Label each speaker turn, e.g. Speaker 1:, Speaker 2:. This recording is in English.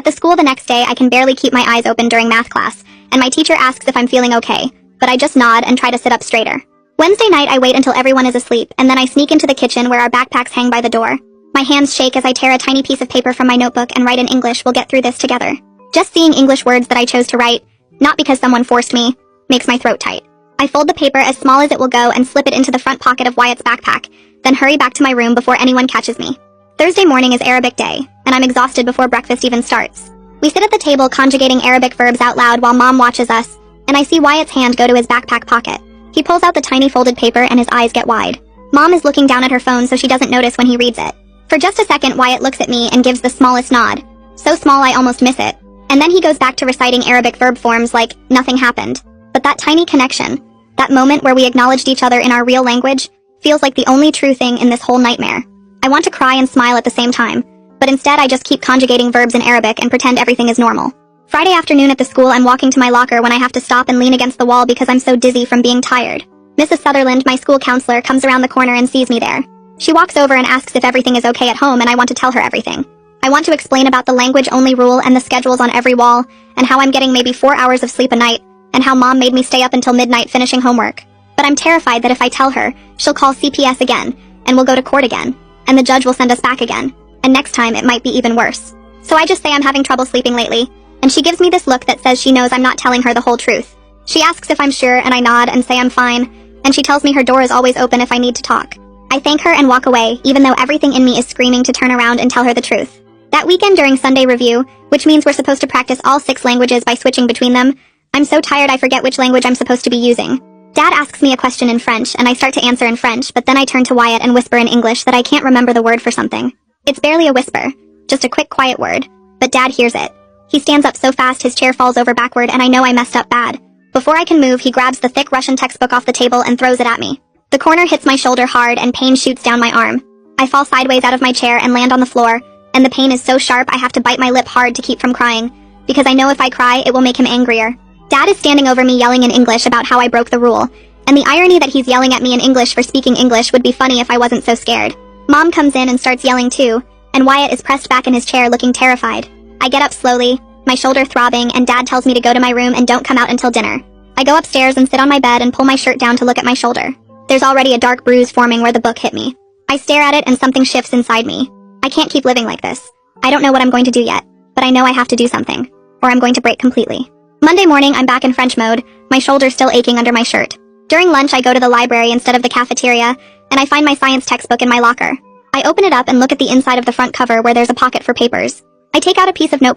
Speaker 1: the school the next day, I can barely keep my eyes open during math class, and my teacher asks if I'm feeling okay, but I just nod and try to sit up straighter. Wednesday night, I wait until everyone is asleep, and then I sneak into the kitchen where our backpacks hang by the door. My hands shake as I tear a tiny piece of paper from my notebook and write in English, "We'll get through this together." Just seeing English words that I chose to write, not because someone forced me, makes my throat tight. I fold the paper as small as it will go and slip it into the front pocket of Wyatt's backpack, then hurry back to my room before anyone catches me. Thursday morning is Arabic day, and I'm exhausted before breakfast even starts. We sit at the table conjugating Arabic verbs out loud while Mom watches us, and I see Wyatt's hand go to his backpack pocket. He pulls out the tiny folded paper and his eyes get wide. Mom is looking down at her phone so she doesn't notice when he reads it. For just a second, Wyatt looks at me and gives the smallest nod. So small I almost miss it. And then he goes back to reciting Arabic verb forms like nothing happened. But that tiny connection, that moment where we acknowledged each other in our real language, feels like the only true thing in this whole nightmare. I want to cry and smile at the same time, but instead I just keep conjugating verbs in Arabic and pretend everything is normal. Friday afternoon at the school, I'm walking to my locker when I have to stop and lean against the wall because I'm so dizzy from being tired. Mrs. Sutherland, my school counselor, comes around the corner and sees me there. She walks over and asks if everything is okay at home, and I want to tell her everything. I want to explain about the language-only rule and the schedules on every wall, and how I'm getting maybe 4 hours of sleep a night, and how Mom made me stay up until midnight finishing homework. But I'm terrified that if I tell her, she'll call CPS again, and we'll go to court again, and the judge will send us back again, and next time it might be even worse. So I just say I'm having trouble sleeping lately, and she gives me this look that says she knows I'm not telling her the whole truth. She asks if I'm sure, and I nod and say I'm fine, and she tells me her door is always open if I need to talk. I thank her and walk away, even though everything in me is screaming to turn around and tell her the truth. That weekend during Sunday review, which means we're supposed to practice all 6 languages by switching between them, I'm so tired I forget which language I'm supposed to be using. Dad asks me a question in French, and I start to answer in French, but then I turn to Wyatt and whisper in English that I can't remember the word for something. It's barely a whisper, just a quick, quiet word, but Dad hears it. He stands up so fast his chair falls over backward, and I know I messed up bad. Before I can move, he grabs the thick Russian textbook off the table and throws it at me. The corner hits my shoulder hard, and pain shoots down my arm. I fall sideways out of my chair and land on the floor, and the pain is so sharp I have to bite my lip hard to keep from crying, because I know if I cry, it will make him angrier. Dad is standing over me yelling in English about how I broke the rule, and the irony that he's yelling at me in English for speaking English would be funny if I wasn't so scared. Mom comes in and starts yelling too, and Wyatt is pressed back in his chair looking terrified. I get up slowly, my shoulder throbbing, and Dad tells me to go to my room and don't come out until dinner. I go upstairs and sit on my bed and pull my shirt down to look at my shoulder. There's already a dark bruise forming where the book hit me. I stare at it and something shifts inside me. I can't keep living like this. I don't know what I'm going to do yet, but I know I have to do something, or I'm going to break completely. Monday morning, I'm back in French mode, my shoulder still aching under my shirt. During lunch, I go to the library instead of the cafeteria, and I find my science textbook in my locker. I open it up and look at the inside of the front cover where there's a pocket for papers. I take out a piece of note